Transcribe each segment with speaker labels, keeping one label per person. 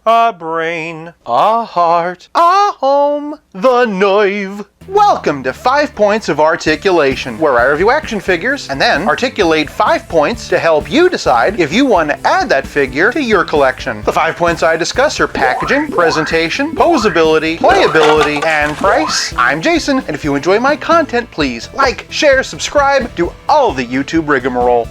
Speaker 1: a brain, a heart, a home, the knife. Welcome to 5 Points of Articulation, where I review action figures and then articulate 5 points to help you decide if you want to add that figure to your collection. The 5 points I discuss are packaging, presentation, posability, playability, and price. I'm Jason, and if you enjoy my content, please like, share, subscribe, do all the YouTube rigmarole.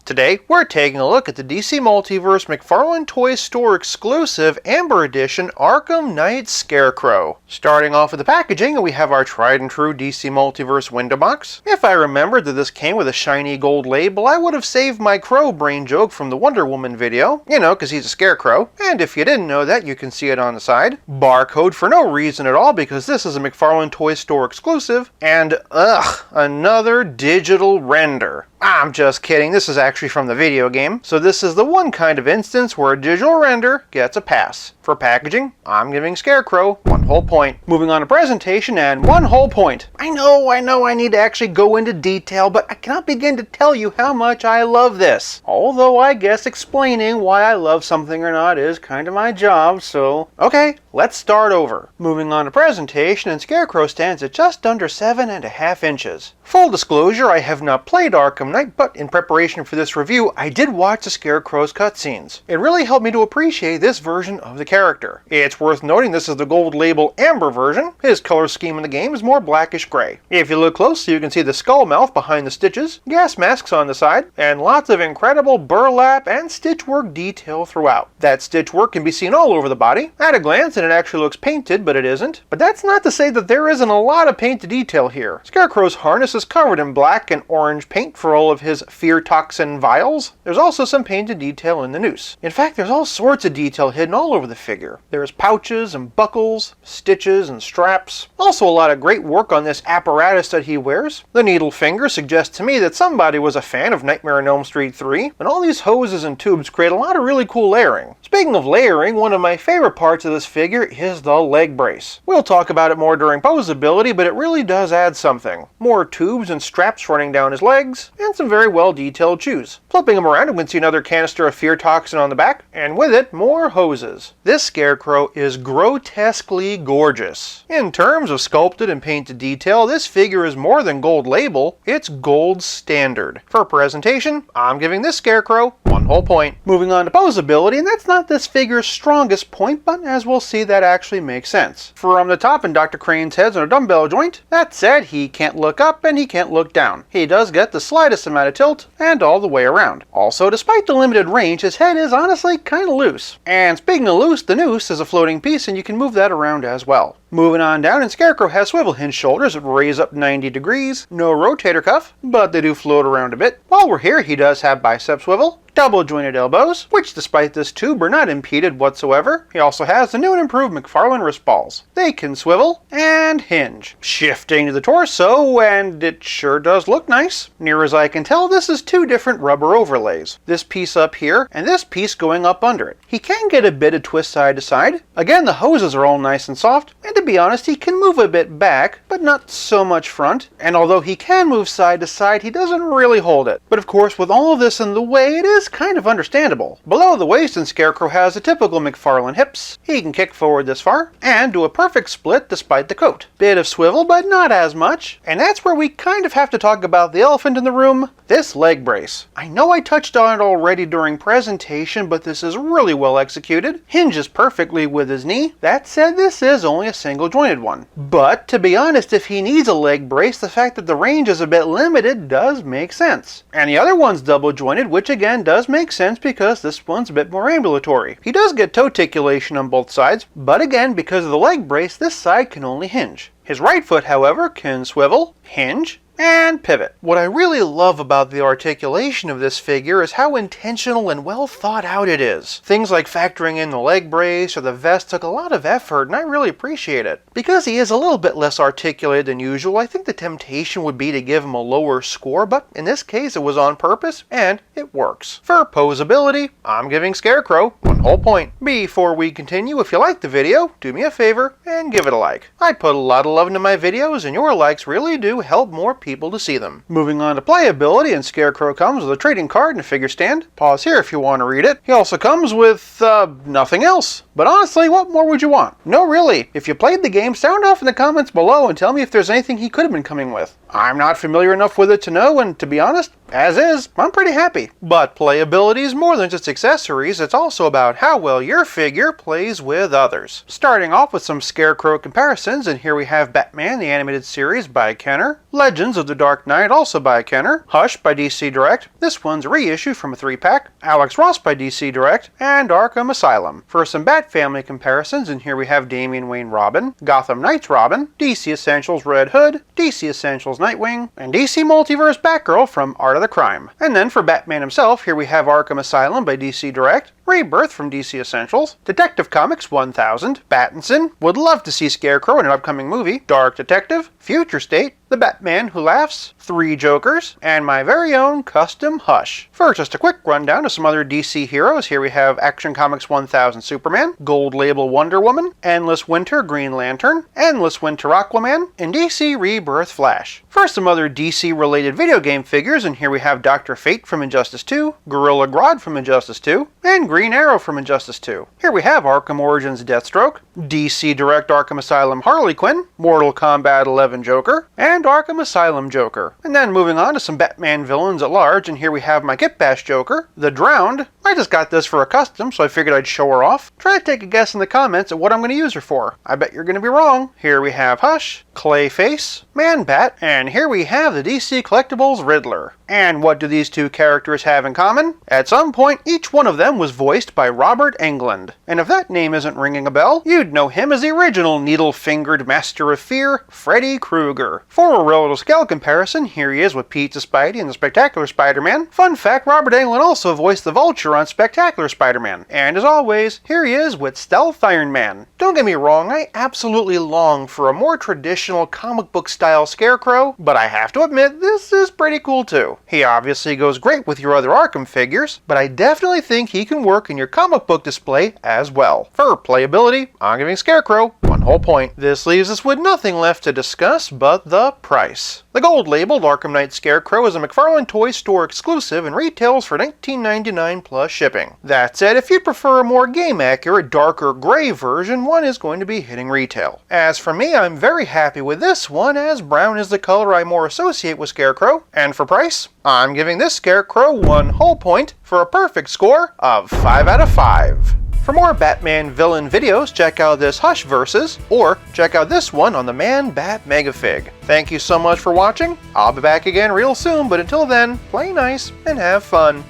Speaker 1: Today, we're taking a look at the DC Multiverse McFarlane Toys store exclusive Amber Edition Arkham Knight Scarecrow. Starting off with the packaging, we have our tried and true DC Multiverse window box. If I remembered that this came with a shiny gold label, I would have saved my crow brain joke from the Wonder Woman video. You know, because he's a scarecrow. And if you didn't know that, you can see it on the side. Barcode for no reason at all, because this is a McFarlane Toys store exclusive. And, another digital render. I'm just kidding, this is actually from the video game, so this is the one kind of instance where a digital render gets a pass. For packaging, I'm giving Scarecrow 1 whole point. Moving on to presentation, and 1 whole point. I know I need to actually go into detail, but I cannot begin to tell you how much I love this. Although I guess explaining why I love something or not is kind of my job, so... Okay, let's start over. Moving on to presentation, and Scarecrow stands at just under 7.5 inches. Full disclosure, I have not played Arkham Knight, but in preparation for this review, I did watch the Scarecrow's cutscenes. It really helped me to appreciate this version of the character. It's worth noting this is the gold label Amber version. His color scheme in the game is more blackish gray. If you look closely, you can see the skull mouth behind the stitches, gas masks on the side, and lots of incredible burlap and stitchwork detail throughout. That stitchwork can be seen all over the body. At a glance, and it actually looks painted, but it isn't. But that's not to say that there isn't a lot of painted detail here. Scarecrow's harness is covered in black and orange paint for all of his fear toxin vials. There's also some painted detail in the noose. In fact, there's all sorts of detail hidden all over the figure. There's pouches and buckles, stitches and straps. Also a lot of great work on this apparatus that he wears. The needle finger suggests to me that somebody was a fan of Nightmare on Elm Street 3, and all these hoses and tubes create a lot of really cool layering. Speaking of layering, one of my favorite parts of this figure is the leg brace. We'll talk about it more during posability, but it really does add something. More tubes and straps running down his legs, and some very well detailed shoes. Flipping him around, we can see another canister of fear toxin on the back, and with it, more hoses. This Scarecrow is grotesquely gorgeous. In terms of sculpted and painted detail, this figure is more than gold label, it's gold standard. For presentation, I'm giving this Scarecrow 1 whole point. Moving on to posability, and that's not this figure's strongest point, but as we'll see, that actually makes sense. From the top in Dr. Crane's head's on a dumbbell joint. That said, he can't look up and he can't look down. He does get the slightest amount of tilt, and all the way around. Also, despite the limited range, his head is honestly kind of loose. And speaking of loose, the noose is a floating piece and you can move that around as well. Moving on down, and Scarecrow has swivel hinge shoulders that raise up 90 degrees, no rotator cuff, but they do float around a bit. While we're here, he does have bicep swivel, double jointed elbows, which despite this tube are not impeded whatsoever. He also has the new and improved McFarlane wrist balls. They can swivel and hinge. Shifting to the torso, and it sure does look nice. Near as I can tell, this is 2 different rubber overlays. This piece up here, and this piece going up under it. He can get a bit of twist side to side. Again, the hoses are all nice and soft, and to be honest, he can move a bit back, but not so much front. And although he can move side to side, he doesn't really hold it. But of course, with all of this in the way, it is kind of understandable. Below the waist, and Scarecrow has the typical McFarlane hips. He can kick forward this far, and do a perfect split despite the coat. Bit of swivel, but not as much. And that's where we kind of have to talk about the elephant in the room, this leg brace. I know I touched on it already during presentation, but this is really well executed. Hinges perfectly with his knee. That said, this is only a single jointed one. But to be honest, if he needs a leg brace, the fact that the range is a bit limited does make sense. And the other one's double jointed, which again does make sense because this one's a bit more ambulatory. He does get toe articulation on both sides, but again, because of the leg brace, this side can only hinge. His right foot, however, can swivel, hinge, and pivot. What I really love about the articulation of this figure is how intentional and well thought out it is. Things like factoring in the leg brace or the vest took a lot of effort, and I really appreciate it. Because he is a little bit less articulated than usual, I think the temptation would be to give him a lower score, but in this case it was on purpose, and it works. For posability, I'm giving Scarecrow 1 whole point. Before we continue, if you like the video, do me a favor and give it a like. I put a lot of love into my videos, and your likes really do help more people to see them. Moving on to playability, and Scarecrow comes with a trading card and a figure stand. Pause here if you want to read it. He also comes with, nothing else. But honestly, what more would you want? No, really. If you played the game, sound off in the comments below and tell me if there's anything he could have been coming with. I'm not familiar enough with it to know, and to be honest, as is, I'm pretty happy. But playability is more than just accessories, it's also about how well your figure plays with others. Starting off with some Scarecrow comparisons, and here we have Batman the Animated Series by Kenner, Legends of the Dark Knight also by Kenner, Hush by DC Direct, this one's a reissue from a 3-pack, Alex Ross by DC Direct, and Arkham Asylum. For some Bat Family comparisons, and here we have Damian Wayne Robin, Gotham Knights Robin, DC Essentials Red Hood, DC Essentials Nightwing, and DC Multiverse Batgirl from Art of the Crime. And then for Batman himself, here we have Arkham Asylum by DC Direct, Rebirth from DC Essentials, Detective Comics 1000, Pattinson, would love to see Scarecrow in an upcoming movie, Dark Detective, Future State, The Batman Who Laughs, 3 Jokers, and my very own custom Hush. First, just a quick rundown of some other DC heroes. Here we have Action Comics 1000 Superman, Gold Label Wonder Woman, Endless Winter Green Lantern, Endless Winter Aquaman, and DC Rebirth Flash. First, some other DC-related video game figures, and here we have Dr. Fate from Injustice 2, Gorilla Grodd from Injustice 2, and Green Arrow from Injustice 2. Here we have Arkham Origins Deathstroke, DC Direct Arkham Asylum Harley Quinn, Mortal Kombat 11 Joker, and Arkham Asylum Joker. And then moving on to some Batman villains at large, and here we have my Kit Bash Joker, The Drowned. I just got this for a custom, so I figured I'd show her off. Try to take a guess in the comments at what I'm going to use her for. I bet you're going to be wrong. Here we have Hush, Clayface, Man-Bat, and here we have the DC Collectibles Riddler. And what do these two characters have in common? At some point, each one of them was voiced by Robert Englund. And if that name isn't ringing a bell, you'd know him as the original needle-fingered Master of Fear, Freddy Krueger. For a relative scale comparison, here he is with Pizza Spidey and the Spectacular Spider-Man. Fun fact, Robert Englund also voiced the Vulture on Spectacular Spider-Man. And as always, here he is with Stealth Iron Man. Don't get me wrong, I absolutely long for a more traditional comic book style Scarecrow, but I have to admit, this is pretty cool too. He obviously goes great with your other Arkham figures, but I definitely think he can work in your comic book display as well. For playability, I'm giving Scarecrow 1 whole point. This leaves us with nothing left to discuss but the price. The gold-labeled Arkham Knight Scarecrow is a McFarlane Toys store exclusive and retails for $19.99 plus shipping. That said, if you'd prefer a more game-accurate, darker gray version, one is going to be hitting retail. As for me, I'm very happy with this one, as brown is the color I more associate with Scarecrow. And for price, I'm giving this Scarecrow 1 whole point for a perfect score of 5 out of 5. For more Batman villain videos, check out this Hush Versus, or check out this one on the Man-Bat Megafig. Thank you so much for watching. I'll be back again real soon, but until then, play nice and have fun.